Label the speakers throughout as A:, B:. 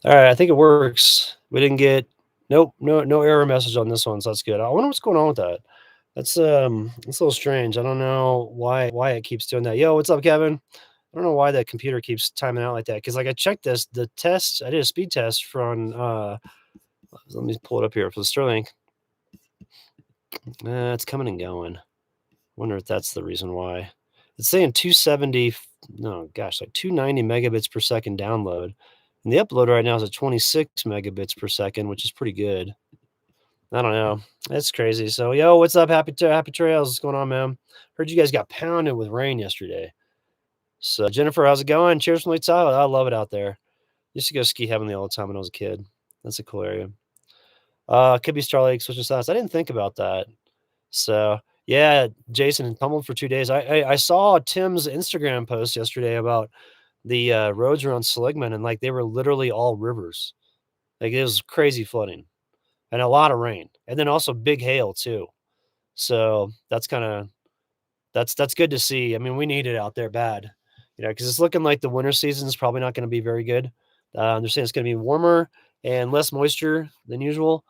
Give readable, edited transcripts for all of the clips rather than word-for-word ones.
A: All right, I think it works. We didn't get nope, no error message on this one, so that's good. I wonder what's going on with that. That's a little strange. I don't know why it keeps doing that. Yo, what's up, Kevin? I don't know why that computer keeps timing out like that. Cause like I checked the test, I did a speed test from let me pull it up here for the Sterling. It's coming and going. Wonder if that's the reason why. It's saying 270, no, gosh, like 290 megabits per second download. And the upload right now is at 26 megabits per second, which is pretty good. I don't know. That's crazy. So, yo, what's up? Happy trails. What's going on, man? Heard you guys got pounded with rain yesterday. So, Jennifer, how's it going? Cheers from Lake Tahoe. I love it out there. Used to go ski heavenly all the time when I was a kid. That's a cool area. Could be Star Lake switching sides. I didn't think about that. So yeah, Jason pummeled for 2 days. I saw Tim's Instagram post yesterday about the roads around Seligman, and like they were literally all rivers. Like it was crazy flooding and a lot of rain, and then also big hail too. So that's good to see. I mean, we need it out there bad, because it's looking like the winter season is probably not going to be very good. They're saying it's going to be warmer and less moisture than usual.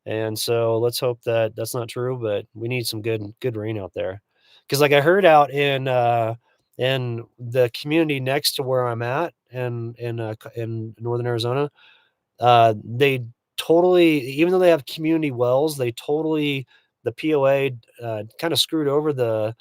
A: And so let's hope that that's not true, but we need some good rain out there. Cause like I heard out in the community next to where I'm at in northern Arizona, they totally, even though they have community wells, the POA kind of screwed over the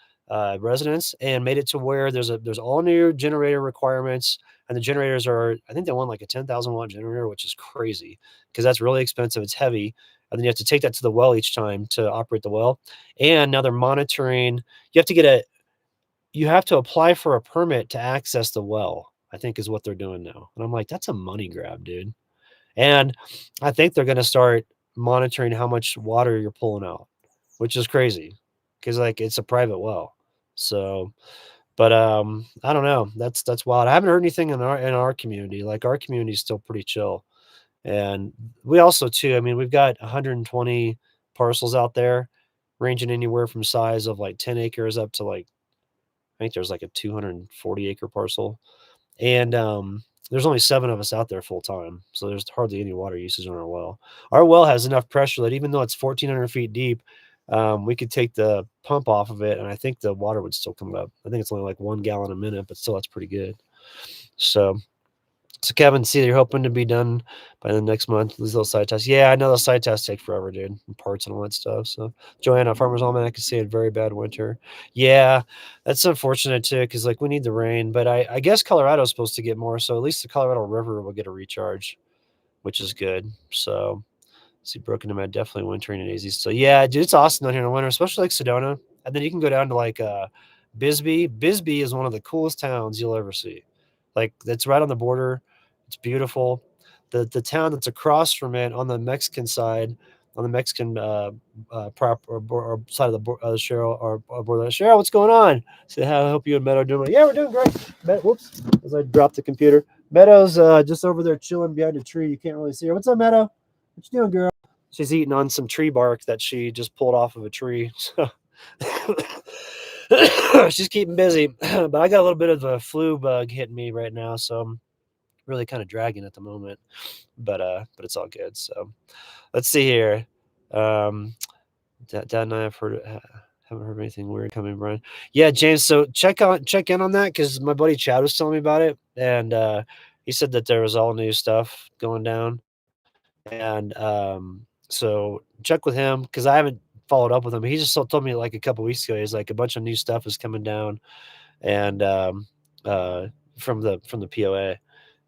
A: residents and made it to where there's all new generator requirements, and the generators are, I think they want like a 10,000 watt generator, which is crazy because that's really expensive. It's heavy, and then you have to take that to the well each time to operate the well. And now they're monitoring. You have to get a you have to apply for a permit to access the well. I think is what they're doing now, and I'm like, that's a money grab, dude. And I think they're gonna start monitoring how much water you're pulling out, which is crazy because like it's a private well. So, but I don't know. That's wild. I haven't heard anything in our community. Like our community is still pretty chill. And we also too, I mean, we've got 120 parcels out there ranging anywhere from size of like 10 acres up to like I think there's like a 240-acre parcel. And there's only 7 of us out there full time, so there's hardly any water usage on our well. Our well has enough pressure that even though it's 1,400 feet deep, we could take the pump off of it, and I think the water would still come up. I think it's only like 1 gallon a minute, but still, that's pretty good. So, so Kevin, see, you're hoping to be done by the next month. These little side tests. Yeah, I know those side tests take forever, dude, and parts and all that stuff. So, Joanna, Farmer's Almanac can see a very bad winter. Yeah, that's unfortunate too, because like we need the rain. But I guess Colorado's supposed to get more, so at least the Colorado River will get a recharge, which is good. So, see, Broken Demand definitely wintering in AZ still. Yeah, dude, it's awesome down here in the winter, especially like Sedona, and then you can go down to like Bisbee. Bisbee is one of the coolest towns you'll ever see. Like it's right on the border. It's beautiful. The town that's across from it on the Mexican side, on the Mexican prop or side of the Cheryl or border. Cheryl, what's going on? Say, I hope you and Meadow are doing well. Yeah, we're doing great. Whoops, as I dropped the computer. Meadow's just over there chilling behind a tree. You can't really see her. What's up, Meadow? What you doing, girl? She's eating on some tree bark that she just pulled off of a tree. So she's keeping busy. But I got a little bit of a flu bug hitting me right now, so I'm really kind of dragging at the moment. But it's all good. So let's see here. Um, Dad and I have heard haven't heard anything weird coming, Brian. Yeah, James. So check in on that because my buddy Chad was telling me about it, and he said that there was all new stuff going down. And so check with him because I haven't followed up with him. He just told me like a couple weeks ago. He's like a bunch of new stuff is coming down, and uh, from the POA.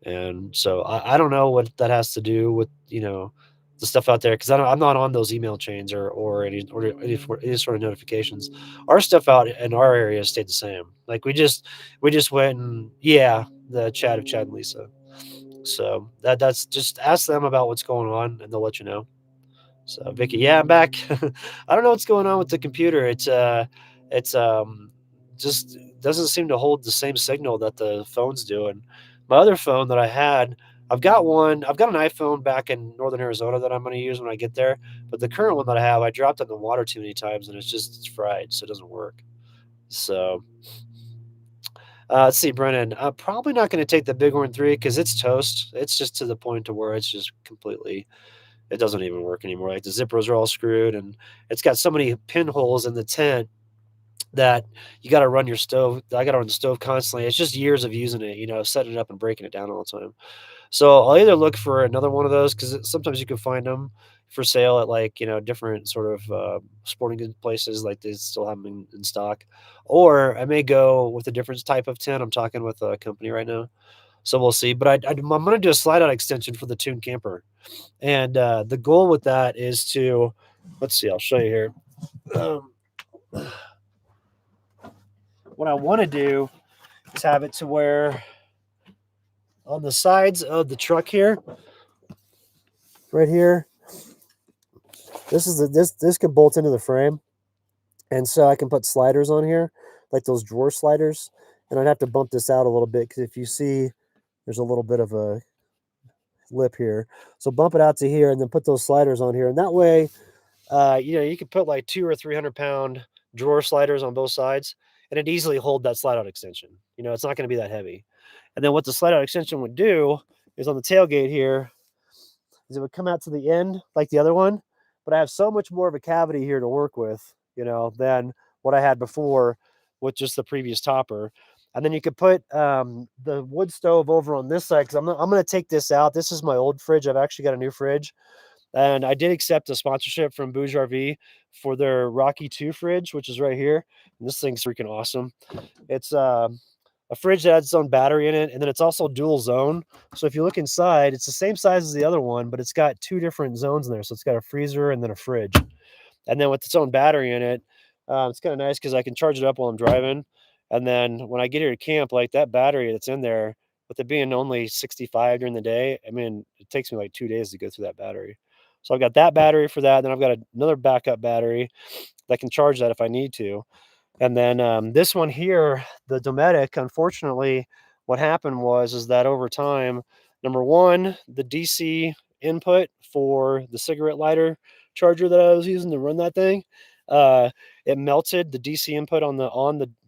A: And so I don't know what that has to do with the stuff out there because I'm not on those email chains or any sort of notifications. Our stuff out in our area stayed the same. Like we just went and yeah, the chat of Chad and Lisa. So that's just ask them about what's going on and they'll let you know. So Vicky, yeah, I'm back. I don't know what's going on with the computer. It's just doesn't seem to hold the same signal that the phones do. And my other phone that I had, I've got an iPhone back in northern Arizona that I'm going to use when I get there. But the current one that I have, I dropped it in the water too many times and it's fried, so it doesn't work. So Let's see, Brennan. I'm probably not going to take the Bighorn 3 because it's toast. It's just to the point to where it's just completely, it doesn't even work anymore. Like the zippers are all screwed, and it's got so many pinholes in the tent that you got to run your stove. I got to run the stove constantly. It's just years of using it, setting it up and breaking it down all the time. So I'll either look for another one of those because sometimes you can find them for sale at like different sort of sporting goods places, like they still have them in stock, or I may go with a different type of tent. I'm talking with a company right now, so we'll see. But I'm going to do a slide out extension for the Tune Camper, and the goal with that is to, let's see, I'll show you here. Um, what I want to do is have it to where on the sides of the truck here, right here, this could bolt into the frame, and so I can put sliders on here, like those drawer sliders, and I'd have to bump this out a little bit because if you see, there's a little bit of a lip here, so bump it out to here, and then put those sliders on here, and that way, you could put like 2 or 300 pound drawer sliders on both sides, and it easily hold that slide out extension. It's not going to be that heavy. And then what the slide out extension would do is on the tailgate here, is it would come out to the end like the other one, but I have so much more of a cavity here to work with, than what I had before with just the previous topper. And then you could put the wood stove over on this side because I'm going to take this out. This is my old fridge. I've actually got a new fridge. And I did accept a sponsorship from Bouge RV for their Rocky 2 fridge, which is right here. And this thing's freaking awesome. It's a fridge that has its own battery in it, and then it's also dual zone. So if you look inside, it's the same size as the other one, but it's got two different zones in there. So it's got a freezer and then a fridge, and then with its own battery in it, it's kind of nice because I can charge it up while I'm driving, and then when I get here to camp, like that battery that's in there, with it being only 65 during the day, I mean, it takes me like 2 days to go through that battery. So I've got that battery for that. Then I've got another backup battery that can charge that if I need to. And then this one here, the Dometic, unfortunately, what happened was is that over time, number one, the DC input for the cigarette lighter charger that I was using to run that thing, uh, it melted the DC input on the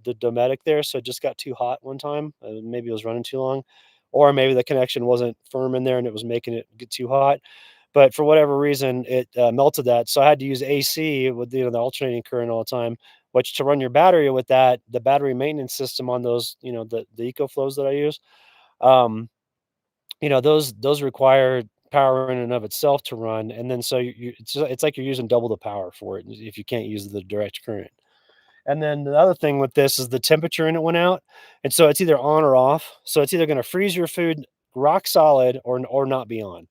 A: Dometic there, so it just got too hot one time. Maybe it was running too long, or maybe the connection wasn't firm in there and it was making it get too hot. But for whatever reason, it melted that, so I had to use AC with the alternating current all the time. Which to run your battery with that, the battery maintenance system on those, the EcoFlows that I use, um, those require power in and of itself to run, and then so it's like you're using double the power for it if you can't use the direct current. And then the other thing with this is the temperature in it went out, and so it's either on or off. So it's either going to freeze your food rock solid or not be on.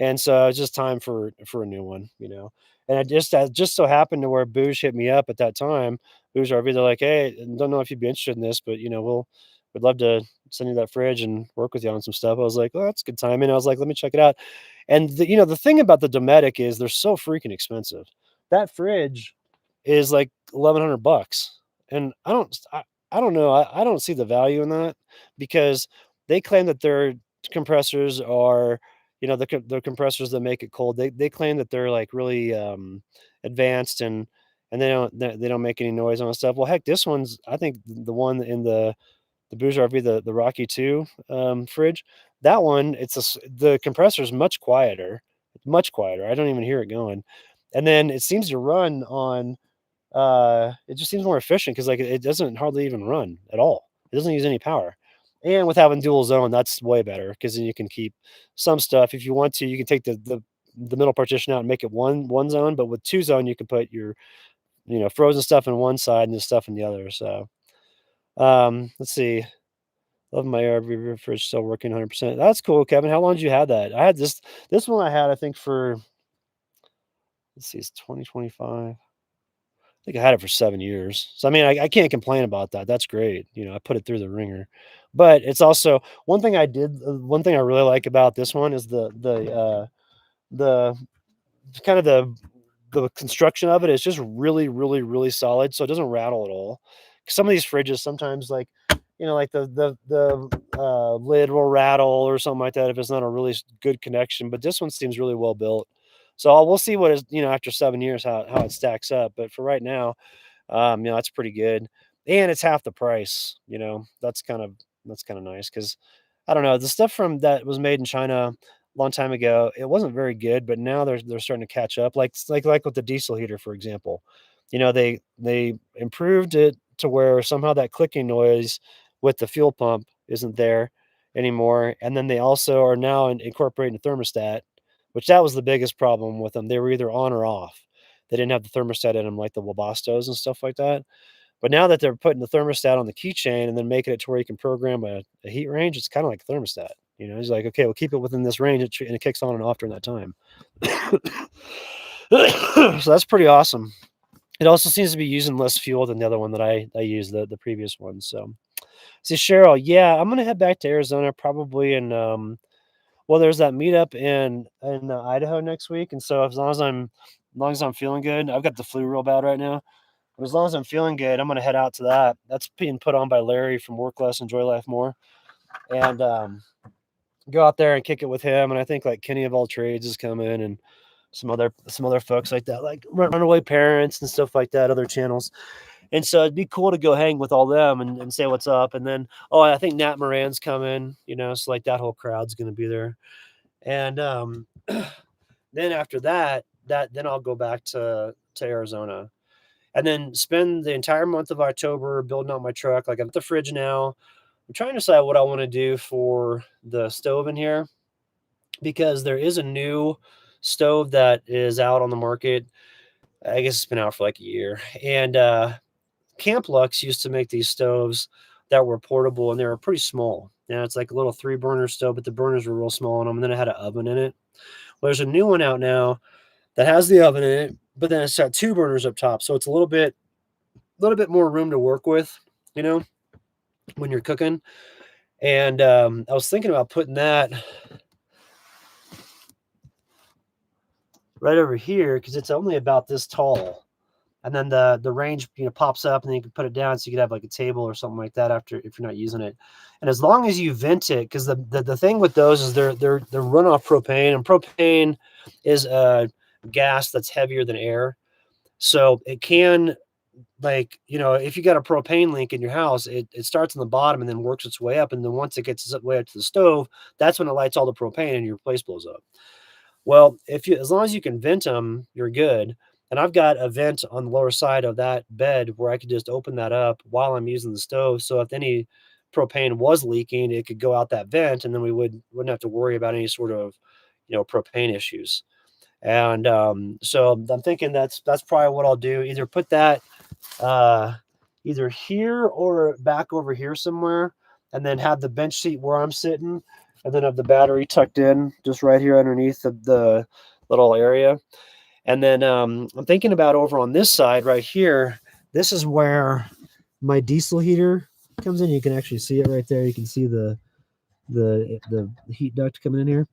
A: And so it's just time for a new one. And I just so happened to where Booge hit me up at that time. Booge RV, they're like, "Hey, don't know if you'd be interested in this, but we'd love to send you that fridge and work with you on some stuff." I was like, "Oh, that's good timing." I was like, "Let me check it out." And the thing about the Dometic is they're so freaking expensive. That fridge is like $1,100, and I don't know. I don't see the value in that because they claim that their compressors are the compressors that make it cold, they claim that they're like really advanced and they don't make any noise on stuff. Well, heck, this one's I think the one in the Bouge RV, the Rocky 2 fridge, that one the compressor is much quieter. I don't even hear it going, and then it seems to run on it just seems more efficient because like it doesn't hardly even run at all. It doesn't use any power. And with having dual zone, that's way better because then you can keep some stuff. If you want to, you can take the middle partition out and make it one zone. But with two zone, you can put your frozen stuff in one side and the stuff in the other. So let's see. Love my air fridge still working 100%. That's cool, Kevin. How long did you have that? I had this one I had I think for let's see, it's 2025. I think I had it for 7 years. So, I mean, I can't complain about that. That's great. I put it through the ringer. But it's also one thing I really like about this one is the kind of the construction of it is just really, really, really solid. So it doesn't rattle at all. 'Cause some of these fridges sometimes like the lid will rattle or something like that if it's not a really good connection. But this one seems really well built. So we'll see what is after 7 years how it stacks up. But for right now, that's pretty good. and it's half the price, that's kind of nice because I don't know, the stuff from that was made in China a long time ago, it wasn't very good, but now they're starting to catch up. Like with the diesel heater, for example. They improved it to where somehow that clicking noise with the fuel pump isn't there anymore. And then they also are now incorporating the thermostat, which that was the biggest problem with them. They were either on or off. They didn't have the thermostat in them like the Wabastos and stuff like that. But now that they're putting the thermostat on the keychain and then making it to where you can program a heat range, it's kind of like a thermostat. It's like, okay, we'll keep it within this range, and it kicks on and off during that time. So that's pretty awesome. It also seems to be using less fuel than the other one that I used, the previous one. So, see, Cheryl, yeah, I'm gonna head back to Arizona probably in well, there's that meetup in Idaho next week, and so as long as I'm feeling good, I've got the flu real bad right now. But as long as I'm feeling good, I'm gonna head out to that. That's being put on by Larry from Work Less, Enjoy Life More, and go out there and kick it with him. And I think like Kenny of All Trades is coming, and some other folks like that, like Runaway Parents and stuff like that, other channels. And so it'd be cool to go hang with all them and say what's up. And then, oh, I think Nat Moran's coming, so like that whole crowd's gonna be there. And then after then I'll go back to Arizona and then spend the entire month of October building out my truck. Like I'm at the fridge now. I'm trying to decide what I want to do for the stove in here because there is a new stove that is out on the market. I guess it's been out for like a year. And Camp Lux used to make these stoves that were portable and they were pretty small. Now it's like a little 3 burner stove, but the burners were real small on them. And then it had an oven in it. Well, there's a new one out now that has the oven in it, but then it's got 2 burners up top. So it's a little bit more room to work with, you know, when you're cooking. And I was thinking about putting that right over here because it's only about this tall. And then the range, pops up, and then you can put it down so you could have like a table or something like that after if you're not using it. And as long as you vent it, because the thing with those is they're run off propane, and propane is a gas that's heavier than air. So it can, like, if you got a propane leak in your house, it starts on the bottom and then works its way up. And then once it gets its way up to the stove, that's when it lights all the propane and your place blows up. Well, as long as you can vent them, you're good. And I've got a vent on the lower side of that bed where I could just open that up while I'm using the stove. So if any propane was leaking, it could go out that vent, and then we wouldn't have to worry about any sort of, propane issues. And so I'm thinking that's probably what I'll do. Either put that uh, either here or back over here somewhere, and then have the bench seat where I'm sitting, and then have the battery tucked in just right here underneath the little area. And then I'm thinking about over on this side right here. This is where my diesel heater comes in. You can actually see it right there. You can see the heat duct coming in here.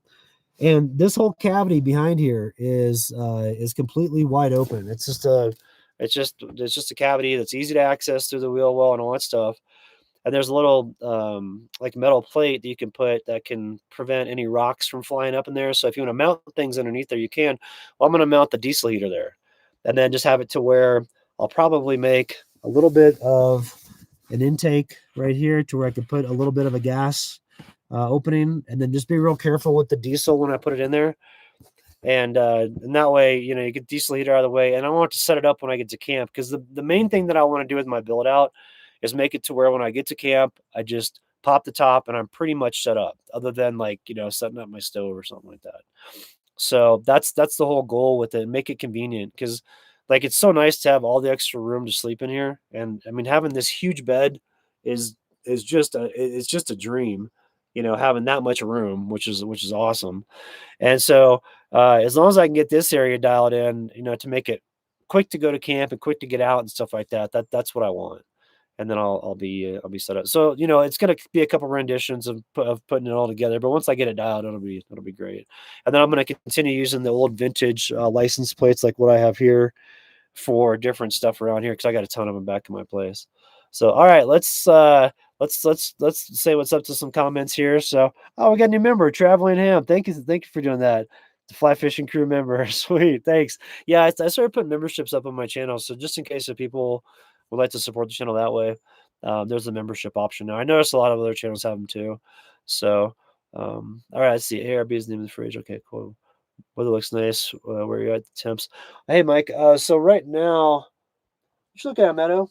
A: And this whole cavity behind here is completely wide open. It's just a cavity that's easy to access through the wheel well and all that stuff. And there's a little like metal plate that you can put that can prevent any rocks from flying up in there. So if you want to mount things underneath there, you can. Well, I'm going to mount the diesel heater there, and then just have it to where I'll probably make a little bit of an intake right here to where I can put a little bit of a gas opening, and then just be real careful with the diesel when I put it in there. And that way, you get diesel heater out of the way. And I want to set it up when I get to camp, because the main thing that I want to do with my build out is make it to where when I get to camp, I just pop the top and I'm pretty much set up, other than like, setting up my stove or something like that. So that's the whole goal with it. Make it convenient, because like it's so nice to have all the extra room to sleep in here. And I mean, having this huge bed is just a dream, having that much room, which is awesome. And so as long as I can get this area dialed in, to make it quick to go to camp and quick to get out and stuff like that, that's what I want. And then I'll be set up. So it's gonna be a couple renditions of putting it all together. But once I get it dialed, it'll be great. And then I'm gonna continue using the old vintage license plates like what I have here for different stuff around here, because I got a ton of them back in my place. So all right, let's say what's up to some comments here. So, oh, we got a new member, Traveling Ham. Thank you for doing that. The Fly Fishing Crew member. Sweet, thanks. Yeah, I started putting memberships up on my channel, so just in case if people would like to support the channel that way, there's a membership option now. I noticed a lot of other channels have them too. So, all right, let's see. ARB is the name of the fridge. Okay, cool. Weather looks nice. Where you at? The temps. Hey, Mike. So right now, you should look at Meadow.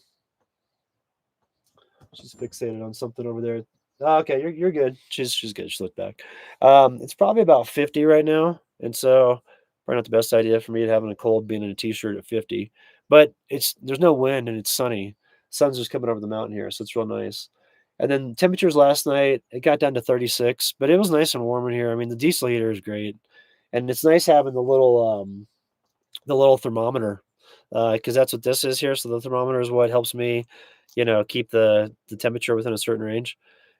A: She's fixated on something over there. Oh, okay, you're good. She's good. She looked back. It's probably about 50 right now, and so probably not the best idea for me to having a cold being in a t-shirt at 50. But there's no wind and it's sunny. Sun's just coming over the mountain here, so it's real nice. And then temperatures last night, it got down to 36, but it was nice and warm in here. I mean, the diesel heater is great, and it's nice having the little thermometer, because that's what this is here. So the thermometer is what helps me, keep the temperature within a certain range.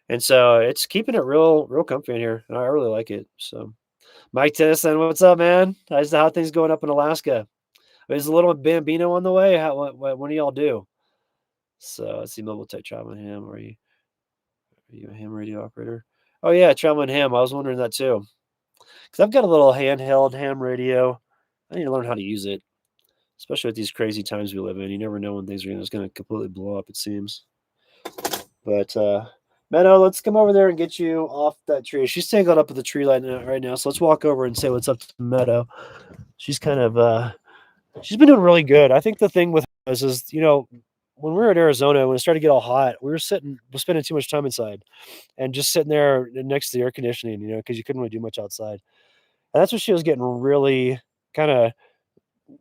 A: And so it's keeping it real comfy in here. And I really like it. So Mike Tennyson, what's up, man? How things going up in Alaska? Is a little Bambino on the way? What do y'all do? So let's see, mobile tech traveling ham. Are you a ham radio operator? Oh yeah, traveling ham. I was wondering that too. Because I've got a little handheld ham radio. I need to learn how to use it, especially with these crazy times we live in. You never know when things are just going to completely blow up, it seems. But Meadow, let's come over there and get you off that tree. She's tangled up with the tree line right now, so let's walk over and say what's up to Meadow. She's kind of she's been doing really good. I think the thing with us is, when we were in Arizona, when it started to get all hot, we're spending too much time inside and just sitting there next to the air conditioning, because you couldn't really do much outside. And that's what she was getting really kind of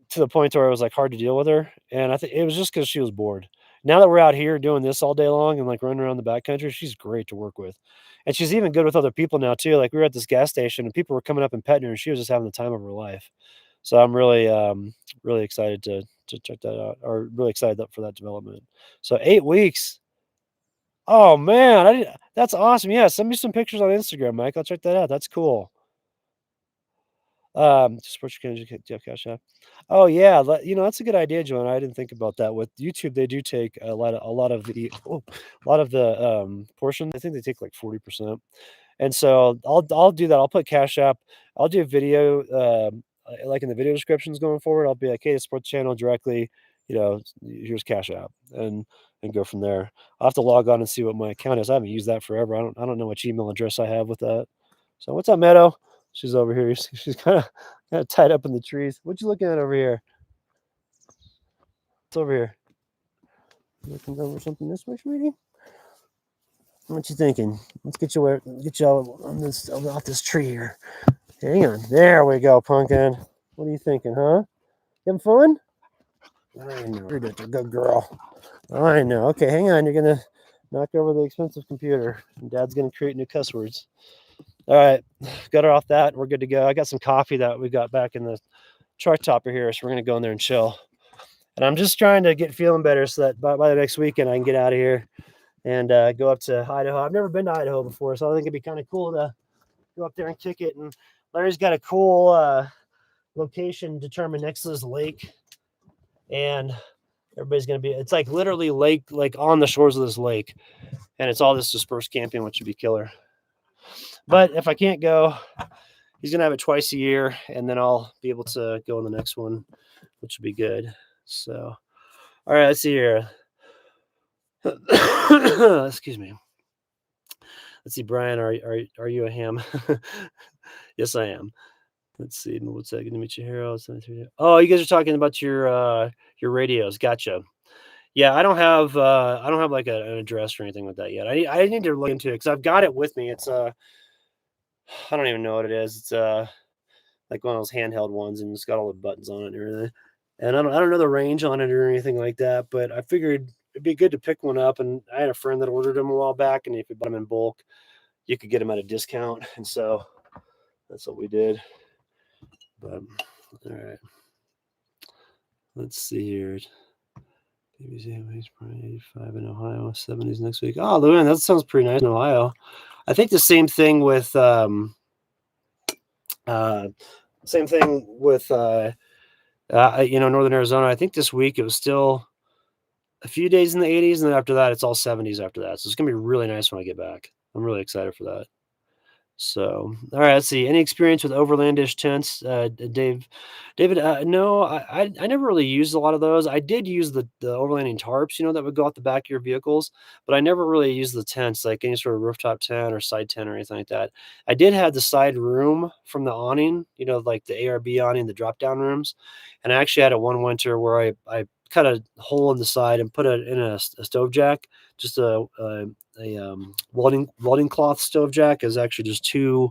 A: to the point where it was, like, hard to deal with her, and I think it was just because she was bored. Now that we're out here doing this all day long and, like, running around the backcountry, she's great to work with, and she's even good with other people now too. Like, we were at this gas station, and people were coming up and petting her, and she was just having the time of her life. So I'm really excited to check that out, or really excited for that development. So 8 weeks. Oh, man, that's awesome. Yeah, send me some pictures on Instagram, Mike. I'll check that out. That's cool. Sports can do Cash App. Oh yeah, that's a good idea, Joanna. I didn't think about that. With YouTube, they do take a lot of the portion. I think they take like 40%. And so I'll do that. I'll put Cash App. I'll do a video, like in the video descriptions going forward. I'll be like, hey, to support the channel directly, here's Cash App, and go from there. I'll have to log on and see what my account is. I haven't used that forever. I don't know which email address I have with that. So what's up, Meadow? She's over here. She's kind of tied up in the trees. What you looking at over here? What's over here? Looking over something this way, maybe? What you thinking? Let's get you on this off this tree here. Hang on. There we go, Pumpkin. What are you thinking, huh? Having fun? I know. You're just a good girl. I know. Okay, hang on. You're gonna knock over the expensive computer, and Dad's gonna create new cuss words. All right, got her off that. We're good to go. I got some coffee that we got back in the truck topper here, so we're gonna go in there and chill. And I'm just trying to get feeling better so that by the next weekend I can get out of here and go up to Idaho. I've never been to Idaho before, so I think it'd be kind of cool to go up there and kick it. And Larry's got a cool location determined next to this lake, and everybody's gonna be. It's like literally lake, like on the shores of this lake, and it's all this dispersed camping, which would be killer. But if I can't go, he's gonna have it twice a year, and then I'll be able to go on the next one, which would be good. So, all right, let's see here. Excuse me. Let's see, Brian, are you a ham? Yes, I am. Let's see. What's that? Good to meet you, Harold. Oh, you guys are talking about your radios. Gotcha. Yeah, I don't have like an address or anything like that yet. I need to look into it because I've got it with me. It's I don't even know what it is. It's like one of those handheld ones, and it's got all the buttons on it and everything. And I don't know the range on it or anything like that, but I figured it'd be good to pick one up. And I had a friend that ordered them a while back, and if you bought them in bulk, you could get them at a discount. And so that's what we did. But all right, let's see here. BBC 85 in Ohio, 70s next week. Oh, man, that sounds pretty nice in Ohio. I think the same thing with Northern Arizona. I think this week it was still a few days in the 80s, and then after that it's all 70s after that. So it's gonna be really nice when I get back. I'm really excited for that. So, all right, let's see. Any experience with overlandish tents, David? No, I never really used a lot of those. I did use the overlanding tarps, that would go out the back of your vehicles, but I never really used the tents, like any sort of rooftop tent or side tent or anything like that. I did have the side room from the awning, like the ARB awning, the drop down rooms, and I actually had it one winter where I cut a hole in the side and put it in a stove jack, just a welding cloth stove jack is actually just two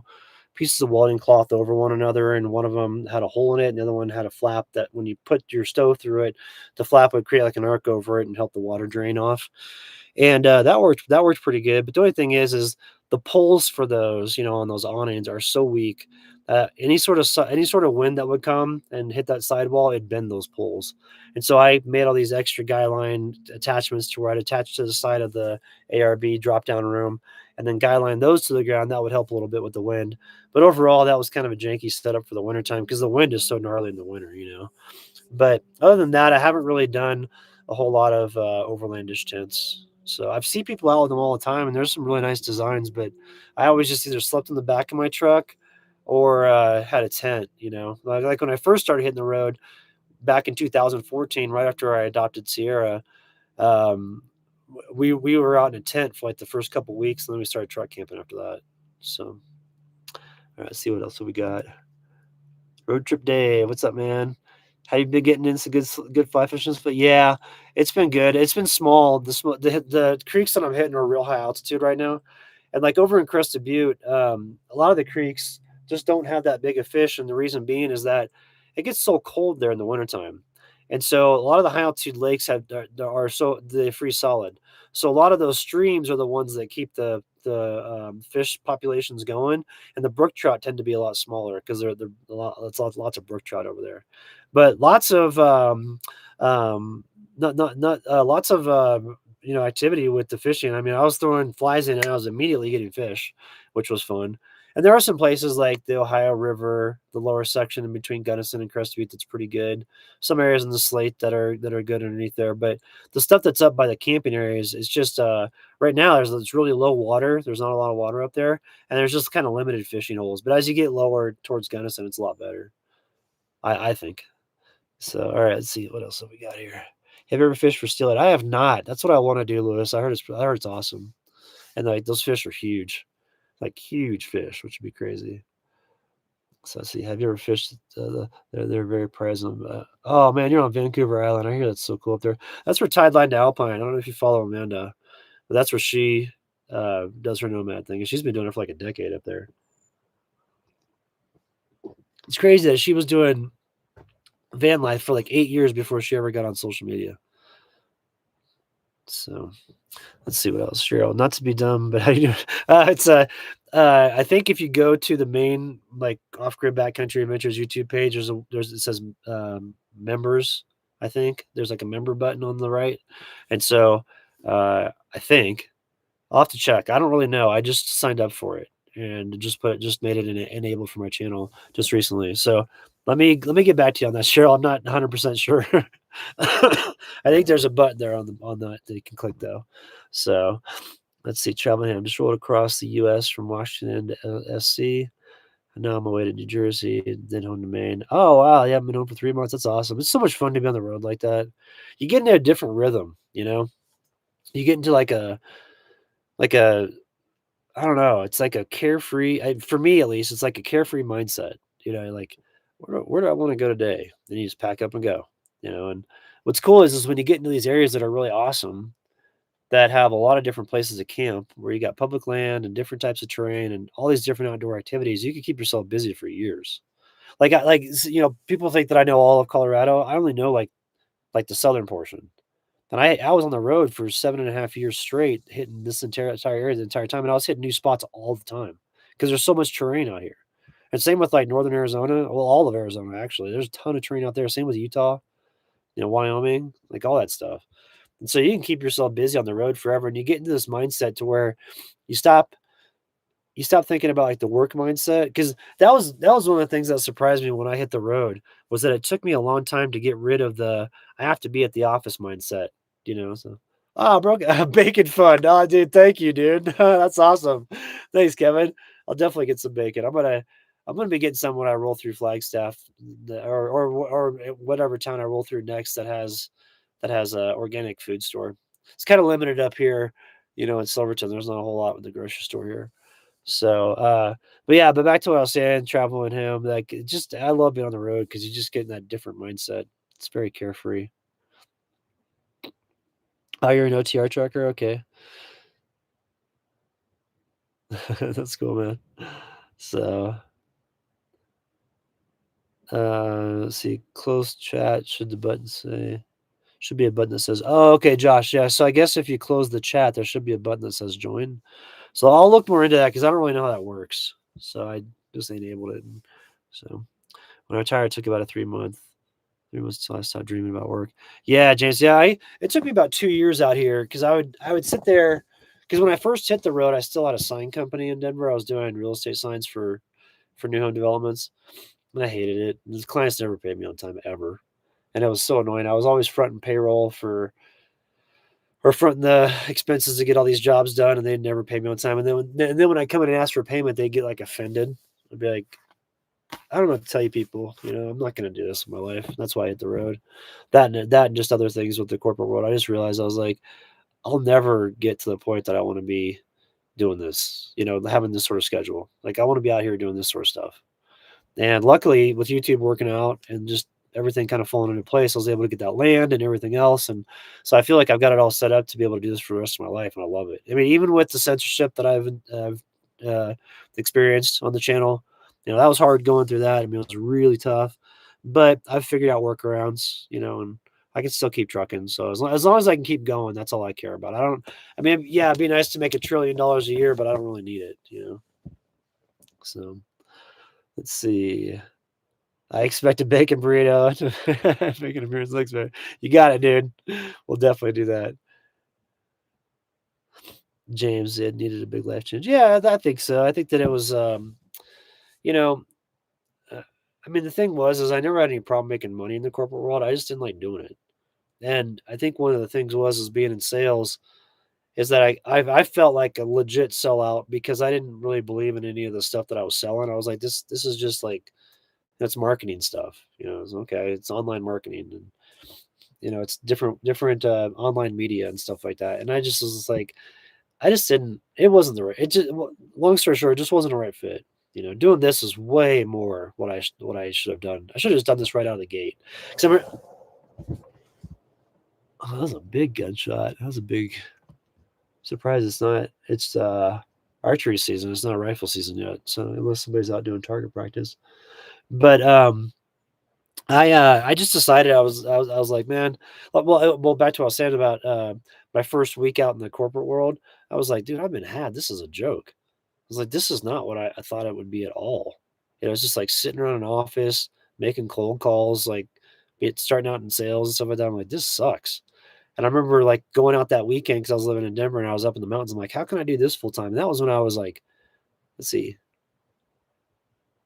A: pieces of welding cloth over one another, and one of them had a hole in it, and the other one had a flap that when you put your stove through it, the flap would create like an arc over it and help the water drain off. And that worked pretty good. But the only thing is the poles for those, on those awnings are so weak. Any sort of wind that would come and hit that sidewall, it'd bend those poles. And so I made all these extra guy line attachments to where I'd attach to the side of the ARB drop down room, and then guy line those to the ground. That would help a little bit with the wind. But overall, that was kind of a janky setup for the wintertime because the wind is so gnarly in the winter. But other than that, I haven't really done a whole lot of overlandish tents. So I've seen people out with them all the time, and there's some really nice designs. But I always just either slept in the back of my truck or had a tent. Like when I first started hitting the road back in 2014, right after I adopted Sierra. Um, we were out in a tent for like the first couple weeks, and then we started truck camping after that. So, all right, let's see what else we got. Road trip day. What's up, man? How you been getting into good fly fishing? But yeah, it's been good. It's been small. The creeks that I'm hitting are real high altitude right now, and like over in Crested Butte, a lot of the creeks just don't have that big of fish, and the reason being is that it gets so cold there in the wintertime. And so a lot of the high altitude lakes are so they freeze solid. So a lot of those streams are the ones that keep the fish populations going, and the brook trout tend to be a lot smaller because they're a lot, lots of brook trout over there, but lots of not lots of activity with the fishing. I mean, I was throwing flies in and I was immediately getting fish, which was fun. And there are some places like the Ohio River, the lower section in between Gunnison and Crested Butte that's pretty good. Some areas in the Slate that are good underneath there, but the stuff that's up by the camping areas is just right now it's really low water. There's not a lot of water up there, and there's just kind of limited fishing holes. But as you get lower towards Gunnison, it's a lot better. I think. So all right, let's see what else have we got here. Have you ever fished for steelhead? I have not. That's what I want to do, Lewis. I heard it's awesome, and like those fish are huge, like huge fish, which would be crazy. So let's see. Have you ever fished? They're very present. Oh man, you're on Vancouver Island. I hear that's so cool up there. That's where Tideline to Alpine. I don't know if you follow Amanda, but that's where she does her nomad thing, and she's been doing it for like a decade up there. It's crazy that she was doing van life for like 8 years before she ever got on social media. So let's see what else. Cheryl, not to be dumb, but how you doing? It's I think if you go to the main like off grid backcountry adventures YouTube page, there's it says members. I think there's like a member button on the right, and so I think I'll have to check. I don't really know. I just signed up for it and just made it enabled for my channel just recently. So let me get back to you on that, Cheryl. I'm not 100% sure. I think there's a button there on that you can click though. So let's see. Traveling hand just rolled across the U.S. from Washington to SC. And now I'm on my way to New Jersey and then home to Maine. Oh wow, yeah, I've been home for 3 months. That's awesome. It's so much fun to be on the road like that. You get into a different rhythm. You get into like a I don't know, it's like a carefree for me at least, it's like a carefree mindset, like, "Where do I wanna go today?" Then you just pack up and go, and what's cool is when you get into these areas that are really awesome, that have a lot of different places to camp, where you got public land and different types of terrain and all these different outdoor activities, you can keep yourself busy for years. People think that I know all of Colorado, I only know, like, the southern portion. And I was on the road for 7.5 years straight, hitting this entire area the entire time, and I was hitting new spots all the time because there's so much terrain out here. And same with, like, northern Arizona, well, all of Arizona, actually. There's a ton of terrain out there, same with Utah, Wyoming, like, all that stuff. And so you can keep yourself busy on the road forever, and you get into this mindset to where you stop you stop thinking about, like, the work mindset because that was one of the things that surprised me when I hit the road, was that it took me a long time to get rid of the, "I have to be at the office" mindset, so bro, bacon fun. Oh, dude, thank you, dude. That's awesome. Thanks, Kevin. I'll definitely get some bacon. I'm gonna be getting some when I roll through Flagstaff, or whatever town I roll through next that has a organic food store. It's kind of limited up here, in Silverton. There's not a whole lot with the grocery store here. So, but yeah, but back to what I was saying, traveling with him, like I love being on the road because you just get in that different mindset. It's very carefree. Oh, you're an OTR trucker? Okay. That's cool, man. So, let's see, close chat. Should be a button that says, oh, okay, Josh. Yeah. So I guess if you close the chat, there should be a button that says join. So I'll look more into that because I don't really know how that works. So I just enabled it. So when I retired, it took about a 3 month. 3 months until I stopped dreaming about work. Yeah, James. Yeah, it took me about 2 years out here because I would sit there because when I first hit the road, I still had a sign company in Denver. I was doing real estate signs for new home developments, and I hated it. The clients never paid me on time ever, and it was so annoying. I was always fronting payroll for or fronting the expenses to get all these jobs done, and they'd never pay me on time. And then when I come in and ask for payment, they get like offended. I'd be like, I don't know what to tell you people. I'm not going to do this in my life. That's why I hit the road. That and just other things with the corporate world. I just realized I was like, I'll never get to the point that I want to be doing this. Having this sort of schedule. Like I want to be out here doing this sort of stuff. And luckily, with YouTube working out and just everything kind of falling into place, I was able to get that land and everything else. And so I feel like I've got it all set up to be able to do this for the rest of my life. And I love it. I mean, even with the censorship that I've uh, experienced on the channel, that was hard going through that. I mean, it was really tough, but I've figured out workarounds, and I can still keep trucking. So as long as I can keep going, that's all I care about. I mean, yeah, it'd be nice to make $1 trillion a year, but I don't really need it. So let's see. I expect a bacon burrito. Bacon appearance looks better. You got it, dude. We'll definitely do that. James, it needed a big life change. Yeah, I think so. I think that it was, you know, uh, I mean, the thing was, is I never had any problem making money in the corporate world. I just didn't like doing it. And I think one of the things is being in sales is that I felt like a legit sellout because I didn't really believe in any of the stuff that I was selling. I was like, this is just like that's marketing stuff. It's okay. It's online marketing and it's different online media and stuff like that. And I just was like, I just didn't. It wasn't the right. It just long story short, it just wasn't the right fit. Doing this is way more what I should have done. I should have just done this right out of the gate. Oh, that was a big gunshot. That was a big surprise. It's not. It's archery season. It's not rifle season yet. So unless somebody's out doing target practice, but I just decided I was like, man, well, back to what I was saying about my first week out in the corporate world. I was like, dude, I've been had. This is a joke. I was like, this is not what I thought it would be at all. It's just like sitting around an office, making cold calls, like starting out in sales and stuff like that. I'm like, this sucks. And I remember like going out that weekend because I was living in Denver and I was up in the mountains. I'm like, how can I do this full time? And that was when I was like, let's see,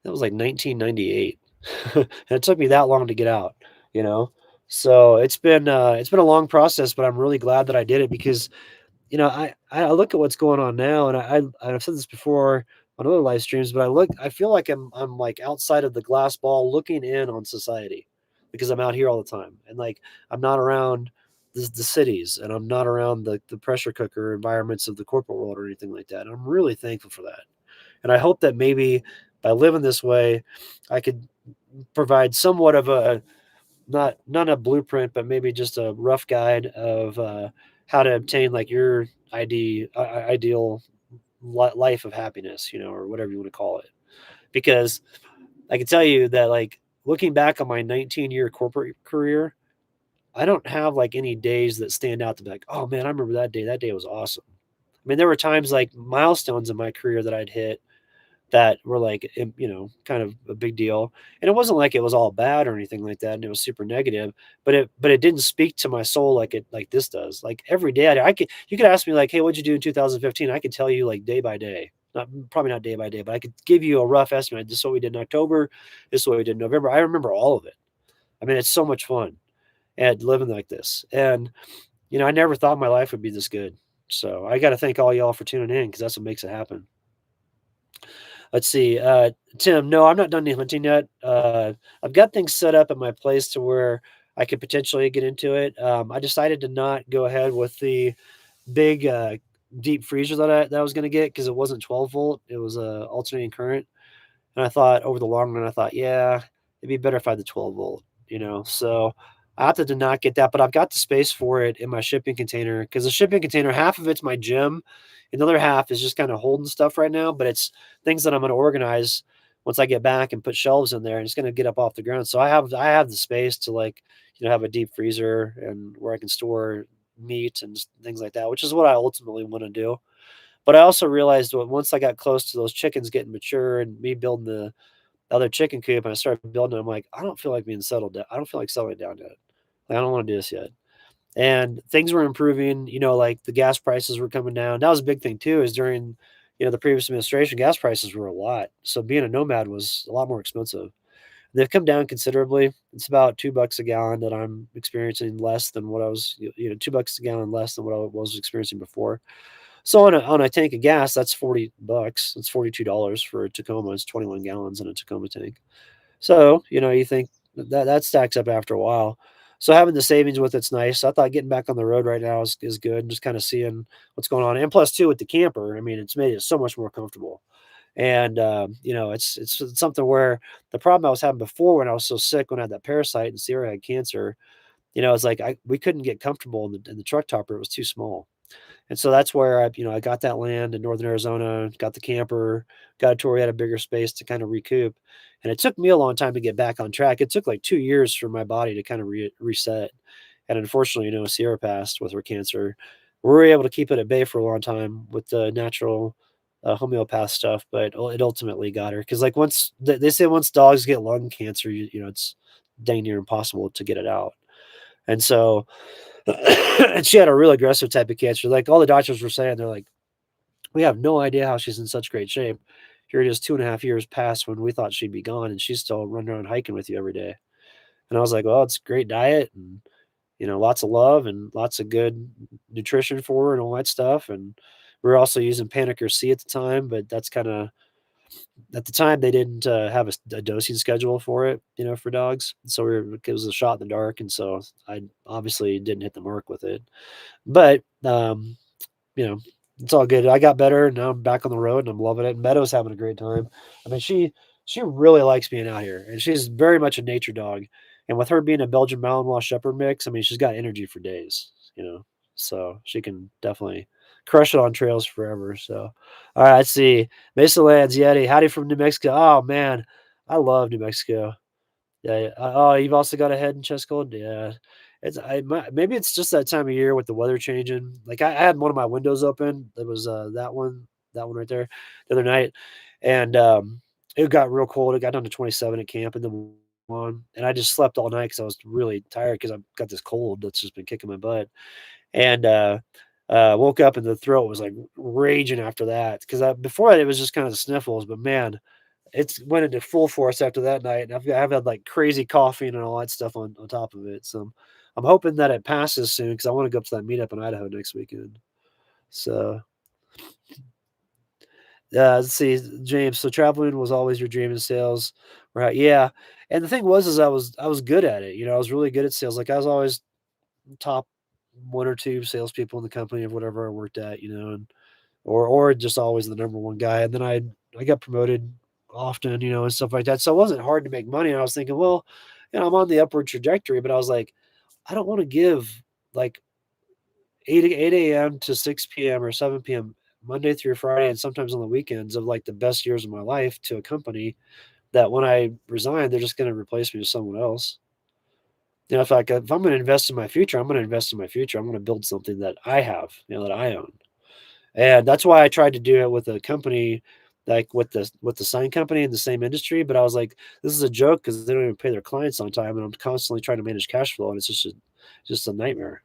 A: that was like 1998. And it took me that long to get out, you know? So it's been a long process, but I'm really glad that I did it because I look at what's going on now, and I've said this before on other live streams, but I feel like I'm like outside of the glass ball looking in on society because I'm out here all the time, and like I'm not around the cities, and I'm not around the pressure cooker environments of the corporate world or anything like that. And I'm really thankful for that, and I hope that maybe by living this way, I could provide somewhat of a not a blueprint, but maybe just a rough guide of how to obtain like your ideal life of happiness, or whatever you want to call it. Because I can tell you that like looking back on my 19-year corporate career, I don't have like any days that stand out to be like, oh man, I remember that day. That day was awesome. I mean, there were times like milestones in my career that I'd hit that were like, kind of a big deal. And it wasn't like it was all bad or anything like that, and it was super negative, but it didn't speak to my soul like this does. Like every day you could ask me like, "Hey, what'd you do in 2015?" I could tell you like day by day. Not probably not day by day, but I could give you a rough estimate. This is what we did in October, this is what we did in November. I remember all of it. I mean, it's so much fun and living like this. And I never thought my life would be this good. So I got to thank all y'all for tuning in because that's what makes it happen. Let's see, Tim, no, I'm not done any hunting yet. I've got things set up at my place to where I could potentially get into it. I decided to not go ahead with the big, deep freezer that I was gonna get because it wasn't 12 volt, it was, alternating current. And I thought over the long run, I thought, yeah, it'd be better if I had the 12 volt, you know? So I opted to not get that, but I've got the space for it in my shipping container because the shipping container, half of it's my gym, and the other half is just kind of holding stuff right now, but it's things that I'm going to organize once I get back and put shelves in there and it's going to get up off the ground. So I have the space to like, have a deep freezer and where I can store meat and things like that, which is what I ultimately want to do. But I also realized that once I got close to those chickens getting mature and me building the other chicken coop and I started building it, I'm like, I don't feel like being settled down. I don't feel like settling down yet. Like, I don't want to do this yet. And things were improving, like the gas prices were coming down. That was a big thing too, is during, the previous administration, gas prices were a lot. So being a nomad was a lot more expensive. They've come down considerably. It's about $2 a gallon that I'm experiencing less than what I was, $2 a gallon less than what I was experiencing before. So on a tank of gas, that's $40. That's $42 for a Tacoma. It's 21 gallons in a Tacoma tank. So, you think that stacks up after a while. So having the savings with it's nice. I thought getting back on the road right now is good. Just kind of seeing what's going on. And plus too with the camper, I mean, it's made it so much more comfortable. And it's something where the problem I was having before when I was so sick when I had that parasite and Sierra had cancer, it's like we couldn't get comfortable in the truck topper. It was too small. And so that's where I got that land in Northern Arizona, got the camper, got it to where we had a bigger space to kind of recoup. And it took me a long time to get back on track. It took like 2 years for my body to kind of reset. And unfortunately, Sierra passed with her cancer. We were able to keep it at bay for a long time with the natural homeopath stuff, but it ultimately got her. Because like once they say once dogs get lung cancer, it's dang near impossible to get it out. And so and she had a real aggressive type of cancer. Like all the doctors were saying, they're like, we have no idea how she's in such great shape. Here it is 2.5 years past when we thought she'd be gone, and she's still running around hiking with you every day. And I was like, well, it's great diet and lots of love and lots of good nutrition for her and all that stuff. And we were also using Panic or C at the time, but that's kind of at the time they didn't have a dosing schedule for it, for dogs. So it was a shot in the dark, and so I obviously didn't hit the mark with it. But, you know, it's all good. I got better, and now I'm back on the road, and I'm loving it, and Meadow's having a great time. I mean, she really likes being out here, and she's very much a nature dog, and with her being a Belgian Malinois Shepherd mix, I mean, she's got energy for days, so she can definitely crush it on trails forever, so alright, let's see. Mesa Lands, Yeti, howdy from New Mexico. Oh, man, I love New Mexico. Yeah, yeah. Oh, you've also got a head and chest cold? Yeah. Maybe it's just that time of year with the weather changing. Like I had one of my windows open. It was that one right there the other night. And it got real cold. It got down to 27 at camp and then on. And I just slept all night because I was really tired because I've got this cold that's just been kicking my butt. And woke up and the throat was like raging after that. Because before that it was just kind of sniffles, but man, it's went into full force after that night, and I've had, like, crazy coughing and all that stuff on top of it, so I'm hoping that it passes soon because I wanna go up to that meetup in Idaho next weekend. So, let's see, James, so traveling was always your dream in sales, right? Yeah, and the thing is I was good at it, I was really good at sales, like, I was always top 1 or 2 salespeople in the company of whatever I worked at, and or just always the number 1 guy, and then I got promoted often, and stuff like that, so it wasn't hard to make money, and I was thinking, well, I'm on the upward trajectory, but I was like, I don't wanna give, like, 8 AM to 6 PM or 7 PM Monday through Friday and sometimes on the weekends of, like, the best years of my life to a company that when I resign, they're just gonna replace me with someone else. If I'm gonna invest in my future, I'm gonna invest in my future, I'm gonna build something that I have, that I own. And that's why I tried to do it with a company, like with the sign company in the same industry. But I was like, this is a joke because they don't even pay their clients on time, and I'm constantly trying to manage cash flow, and it's just a nightmare.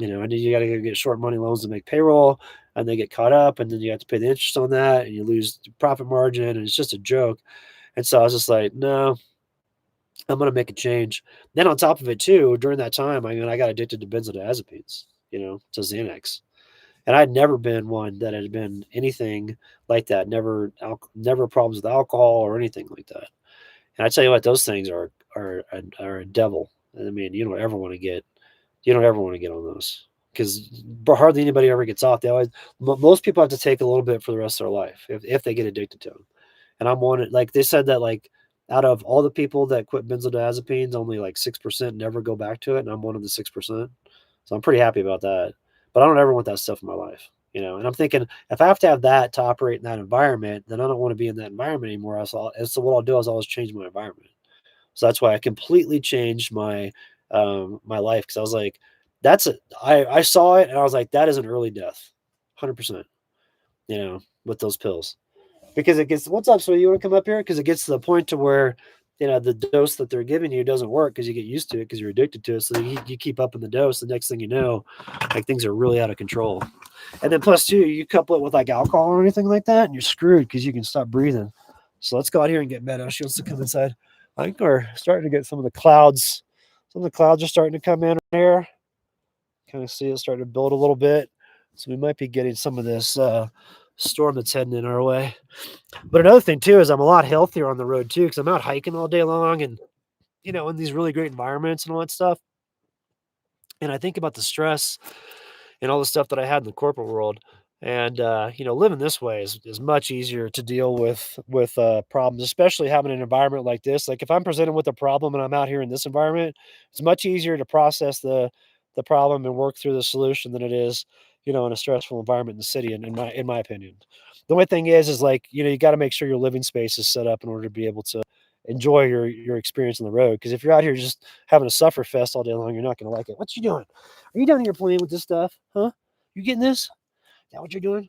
A: And then you got to get short money loans to make payroll, and they get caught up, and then you have to pay the interest on that, and you lose the profit margin, and it's just a joke. And so I was just like, no, I'm gonna make a change. Then on top of it too, during that time, I got addicted to benzodiazepines, to Xanax. And I'd never been one that had been anything like that. Never problems with alcohol or anything like that. And I tell you what, those things are a devil. I mean, you don't ever want to get on those because hardly anybody ever gets off. Most people have to take a little bit for the rest of their life if they get addicted to them. And I'm one, like they said that like out of all the people that quit benzodiazepines, only like 6% never go back to it, and I'm one of the 6%. So I'm pretty happy about that. But I don't ever want that stuff in my life, you know. And I'm thinking if I have to have that to operate in that environment, then I don't want to be in that environment anymore. So what I'll do is I'll always change my environment. So that's why I completely changed my life because I was like, I saw it and I was like, that is an early death, 100%. You know, with those pills because it gets what's up. So you want to come up here because it gets to the point to where the dose that they're giving you doesn't work because you get used to it because you're addicted to it. So you keep upping the dose. The next thing you know, like things are really out of control. And then plus two, you couple it with like alcohol or anything like that, and you're screwed because you can stop breathing. So let's go out here and get Meadow. She wants to come inside. I think we're starting to get some of the clouds. Some of the clouds are starting to come in here. Kind of see it starting to build a little bit. So we might be getting some of this storm that's heading in our way. But another thing too is I'm a lot healthier on the road too because I'm out hiking all day long and in these really great environments and all that stuff. And I think about the stress and all the stuff that I had in the corporate world. And living this way is much easier to deal with problems, especially having an environment like this. Like if I'm presented with a problem and I'm out here in this environment, it's much easier to process the problem and work through the solution than it is, in a stressful environment in the city. And in my opinion, the only thing is like you got to make sure your living space is set up in order to be able to enjoy your experience on the road. Because if you're out here just having a suffer fest all day long, you're not going to like it. What you doing? Are you down here playing with this stuff? Huh? You getting this? Is that what you're doing?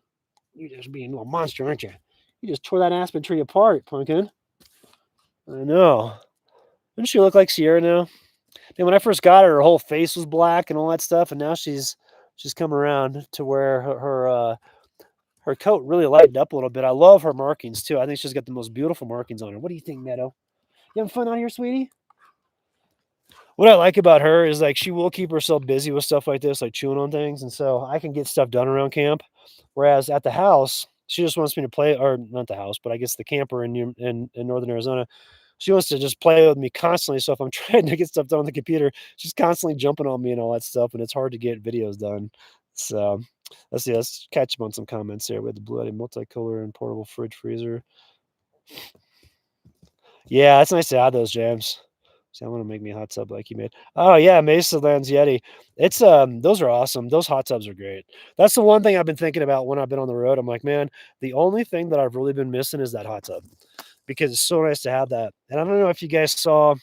A: You just being a little monster, aren't you? You just tore that aspen tree apart, pumpkin. I know. Doesn't she look like Sierra now? And when I first got her whole face was black and all that stuff, and now she's come around to where her coat really lightened up a little bit. I love her markings too. I think she's got the most beautiful markings on her. What do you think, Meadow? You having fun out here, sweetie? What I like about her is like she will keep herself busy with stuff like this, like chewing on things, and so I can get stuff done around camp. Whereas at the house, she just wants me to play, or not the house, but I guess the camper in northern Arizona. She wants to just play with me constantly. So if I'm trying to get stuff done on the computer, she's constantly jumping on me and all that stuff, and it's hard to get videos done. So let's see. Let's catch up on some comments here. We had the Blue Yeti multicolor and portable fridge freezer. Yeah, it's nice to add those, James. See, I want to make me a hot tub like you made. Oh yeah, Mesa Lands Yeti. It's those are awesome. Those hot tubs are great. That's the one thing I've been thinking about when I've been on the road. I'm like, man, the only thing that I've really been missing is that hot tub because it's so nice to have that. And I don't know if you guys saw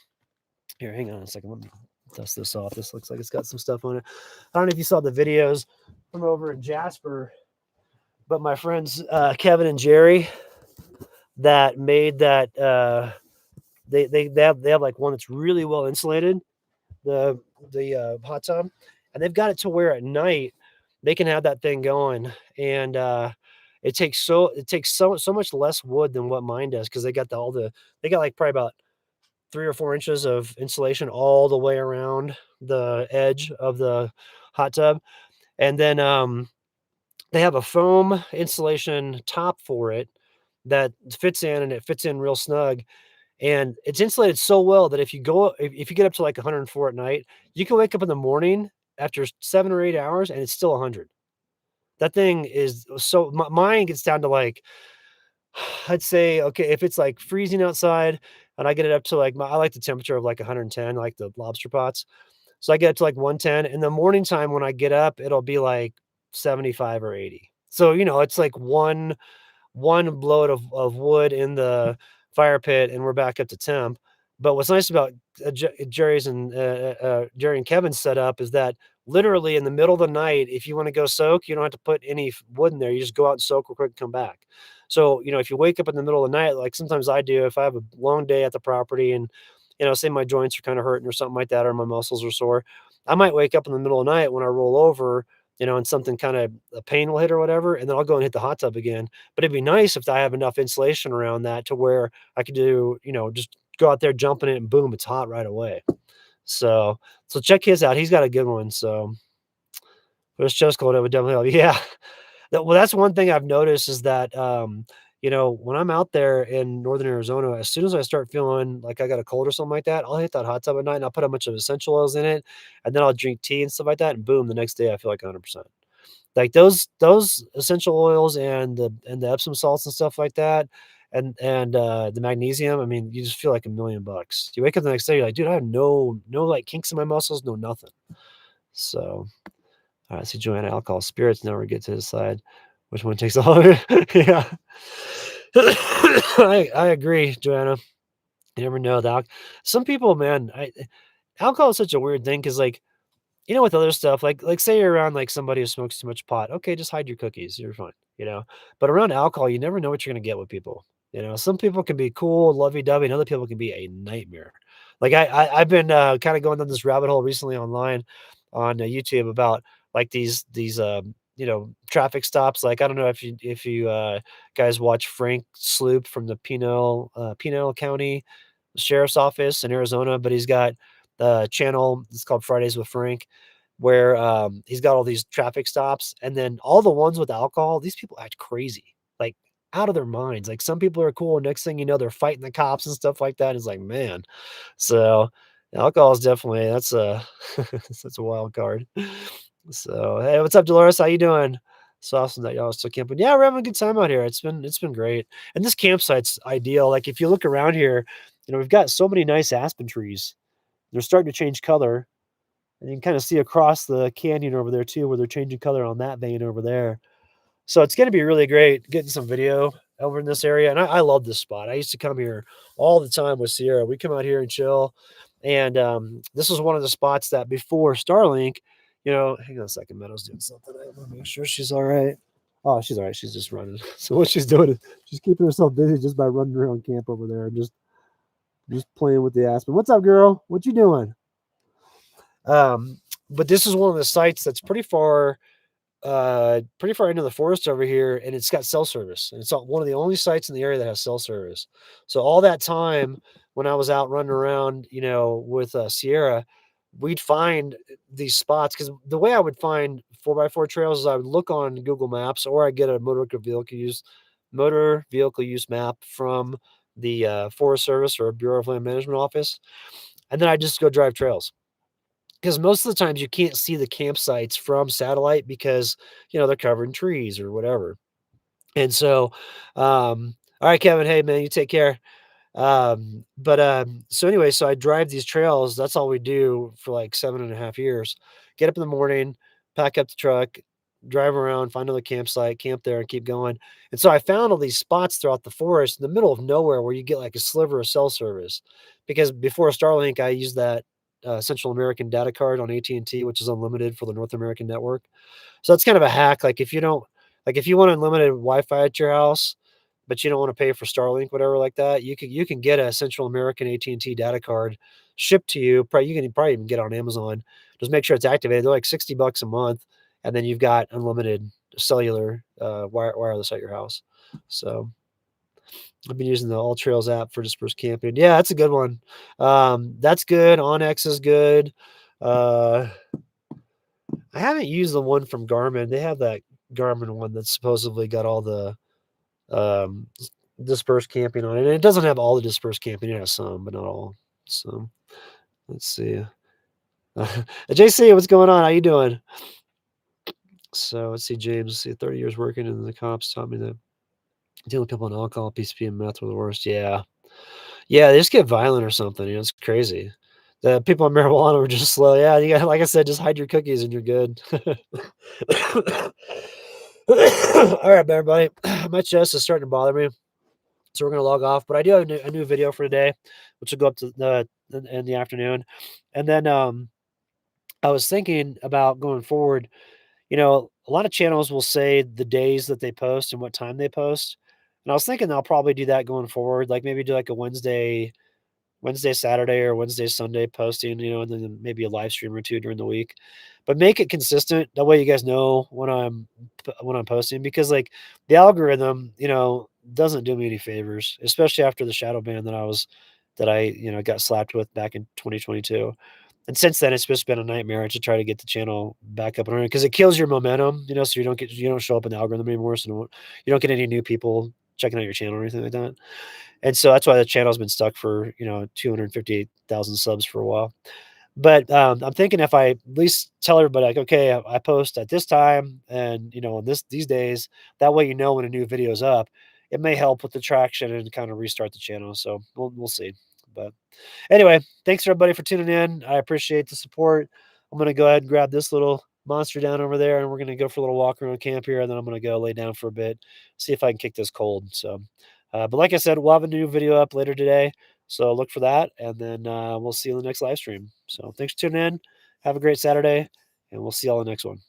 A: here, hang on a second. Let me dust this off. This looks like it's got some stuff on it. I don't know if you saw the videos from over in Jasper, but my friends Kevin and Jerry that made that they have like one that's really well insulated, the hot tub, and they've got it to where at night they can have that thing going, and it takes so much less wood than what mine does because they got like probably about 3 or 4 inches of insulation all the way around the edge of the hot tub, and then they have a foam insulation top for it that fits in and it fits in real snug and it's insulated so well that if you get up to like 104 at night, you can wake up in the morning after 7 or 8 hours and it's still 100. That thing is so mine gets down to like I'd say okay if it's like freezing outside and I get it up to like I like the temperature of like 110 like the lobster pots. So I get it to like 110 in the morning time when I get up it'll be like 75 or 80. So it's like one load of wood in the fire pit and we're back up to temp. But what's nice about Jerry and Kevin's setup is that literally in the middle of the night, if you want to go soak, you don't have to put any wood in there. You just go out and soak real quick and come back. So, if you wake up in the middle of the night, like sometimes I do, if I have a long day at the property and, say my joints are kind of hurting or something like that, or my muscles are sore, I might wake up in the middle of the night when I roll over, and something kind of a pain will hit or whatever, and then I'll go and hit the hot tub again. But it'd be nice if I have enough insulation around that to where I could do, just go out there, jump in it, and boom, it's hot right away. So check his out. He's got a good one. So it's just cold, it would definitely help. Yeah. Well, that's one thing I've noticed is that, when I'm out there in Northern Arizona, as soon as I start feeling like I got a cold or something like that, I'll hit that hot tub at night and I'll put a bunch of essential oils in it, and then I'll drink tea and stuff like that, and boom, the next day I feel like 100%. Like those essential oils and the Epsom salts and stuff like that, and the magnesium, I mean, you just feel like $1,000,000. You wake up the next day, you're like, "Dude, I have no, like, kinks in my muscles, no nothing." So, alright, so Joanna, alcohol, spirits, now we get to decide which one takes the longer. Yeah. I agree, Joanna. You never know, the some people, man, alcohol is such a weird thing because, like, with other stuff, like say you're around like somebody who smokes too much pot, okay, just hide your cookies, you're fine. But around alcohol, you never know what you're gonna get with people. Some people can be cool, lovey-dovey, and other people can be a nightmare. Like I've been kind of going down this rabbit hole recently online on YouTube about like these traffic stops. Like I don't know if you guys watch Frank Sloop from the Pinal County Sheriff's Office in Arizona, but he's got the channel, it's called Fridays with Frank, where, he's got all these traffic stops, and then all the ones with alcohol, these people act crazy, like, out of their minds. Like, some people are cool, and next thing you know, they're fighting the cops and stuff like that. It's like, man. So, alcohol is definitely that's a that's a wild card. So, hey, what's up, Dolores? How you doing? It's awesome that y'all are still camping. Yeah, we're having a good time out here. It's been great. And this campsite's ideal. Like, if you look around here, we've got so many nice aspen trees. They're starting to change color, and you can kinda see across the canyon over there too, where they're changing color on that vein over there. So it's gonna be really great getting some video over in this area, and I love this spot. I used to come here all the time with Sierra. We come out here and chill, and, this was one of the spots that before Starlink, hang on a second, Meadow's doing something. I wanna make sure she's alright. Oh, she's alright, she's just running. So what she's doing is she's keeping herself busy just by running around camp over there and just playing with the aspen. "What's up, girl? What you doing?" Um, but this is one of the sites that's pretty far into the forest over here, and it's got cell service, and it's one of the only sites in the area that has cell service. So all that time when I was out running around, with Sierra, we'd find these spots because the way I would find 4x4 trails is I would look on Google Maps or I get a motor vehicle use map from the Forest Service or Bureau of Land Management office, and then I just go drive trails. Because most of the times you can't see the campsites from satellite because, they're covered in trees or whatever. And so, all right, Kevin, hey man, you take care. So anyway, so I drive these trails. That's all we do for like 7.5 years. Get up in the morning, pack up the truck, drive around, find another campsite, camp there, and keep going. And so I found all these spots throughout the forest in the middle of nowhere where you get like a sliver of cell service. Because before Starlink, I used that Central American data card on AT&T, which is unlimited for the North American network. So that's kind of a hack. If you want unlimited Wi-Fi at your house, but you don't want to pay for Starlink, whatever like that, you can get a Central American AT&T data card shipped to you. Probably you can probably even get it on Amazon. Just make sure it's activated. They're like $60 a month, and then you've got unlimited cellular wireless at your house. So I've been using the All Trails app for dispersed camping. Yeah, that's a good one. That's good. Onyx is good. Uh, I haven't used the one from Garmin. They have that Garmin one that's supposedly got all the um, dispersed camping on it. And it doesn't have all the dispersed camping. It has some, but not all. So let's see. JC, what's going on? How you doing? So let's see, James. Let's see, 30 years working in the cops taught me that dealing with people on alcohol, PCP, and meth were the worst. Yeah. Yeah, they just get violent or something. It's crazy. The people on marijuana were just slow. Yeah, you got like I said, just hide your cookies and you're good. All right, everybody. My chest is starting to bother me, so we're gonna log off. But I do have a new video for today, which will go up to in the afternoon. And then I was thinking about going forward. A lot of channels will say the days that they post and what time they post. And I was thinking I'll probably do that going forward, like maybe do like a Wednesday, Saturday, or Wednesday, Sunday posting, and then maybe a live stream or two during the week. But make it consistent. That way you guys know when I'm posting because like the algorithm, doesn't do me any favors, especially after the shadow ban that I got slapped with back in 2022. And since then, it's just been a nightmare to try to get the channel back up and running because it kills your momentum, so you don't show up in the algorithm anymore, so you don't get any new people checking out your channel or anything like that. And so that's why the channel's been stuck for, 258,000 subs for a while. But, I'm thinking if I at least tell everybody, like, "Okay, I post at this time and, on these days," that way when a new video is up, it may help with the traction and kinda restart the channel, so we'll see. But anyway, thanks everybody for tuning in. I appreciate the support. I'm gonna go ahead and grab this little monster down over there, and we're gonna go for a little walk around camp here, and then I'm gonna go lay down for a bit, see if I can kick this cold. So, but like I said, we'll have a new video up later today, so look for that, and then we'll see you in the next live stream. So thanks for tuning in. Have a great Saturday, and we'll see you all in the next one.